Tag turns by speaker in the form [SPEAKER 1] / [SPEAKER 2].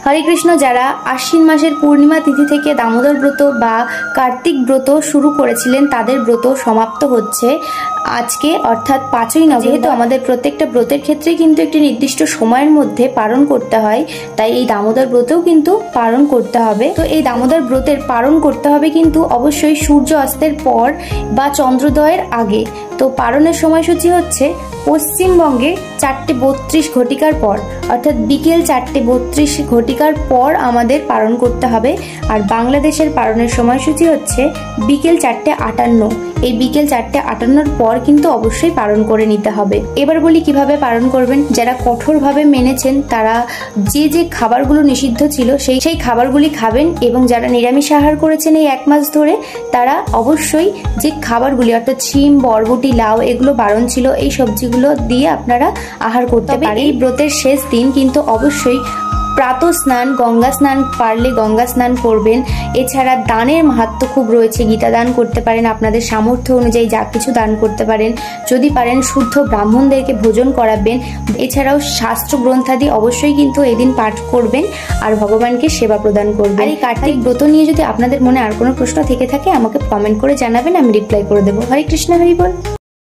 [SPEAKER 1] হরে কৃষ্ণ। যারা আশ্বিন মাসের পূর্ণিমা তিথি থেকে দামোদর ব্রত বা কার্তিক ব্রত শুরু করেছিলেন তাদের ব্রত সমাপ্ত হচ্ছে আজকে, অর্থাৎ 5ই নভেম্বর। তো আমাদের প্রত্যেকটা ব্রতের ক্ষেত্রে কিন্তু একটি নির্দিষ্ট সময়ের মধ্যে পালন করতে হয়, তাই এই দামোদর ব্রতও কিন্তু পালন করতে হবে। তো এই দামোদর ব্রতের পালন করতে হবে কিন্তু অবশ্যই সূর্য অস্তের পর বা চন্দ্রোদয়ের আগে। তো পালনের সময়সূচি হচ্ছে পশ্চিমবঙ্গে 4:32 ঘটিকার পর, অর্থাৎ বিকেল 4:32 ঘটিকার পর আমাদের পালন করতে হবে। আর বাংলাদেশের পালনের সময়সূচি হচ্ছে বিকেল 4:58। এই বিকেল 4:58 পর কিন্তু অবশ্যই পালন করে নিতে হবে। এবার বলি কিভাবে পালন করবেন। যারা কঠোরভাবে মেনেছেন তারা যে যে খাবারগুলো নিষিদ্ধ ছিল সেই খাবারগুলি খাবেন, এবং যারা নিরামিষ আহার করেছেন এই 1 মাস ধরে তারা অবশ্যই যে খাবারগুলি অর্থাৎ শিম, বরবটি, লাউ এগুলো বারণ ছিল, এই সবজিগুলো দিয়ে আপনারা আহার করতে পারেন। এই ব্রতের শেষ দিন কিন্তু অবশ্যই প্রাতঃ স্নান, গঙ্গা স্নান, পারলে গঙ্গা স্নান করবেন। এছাড়া দানের মাহাত্ম্য খুব রয়েছে, গীতা দান করতে পারেন, আপনাদের সামর্থ্য অনুযায়ী যা কিছু দান করতে পারেন। যদি পারেন শুদ্ধ ব্রাহ্মণদেরকে ভোজন করাবেন। এছাড়াও শাস্ত্র গ্রন্থাদি অবশ্যই কিন্তু এদিন পাঠ করবেন আর ভগবানকে সেবা প্রদান করবেন। আর এই কার্তিক ব্রত নিয়ে যদি আপনাদের মনে আর কোনো প্রশ্ন থেকে থাকে আমাকে কমেন্ট করে জানাবেন, আমি রিপ্লাই করে দেবো। হরে কৃষ্ণ, হরি বল।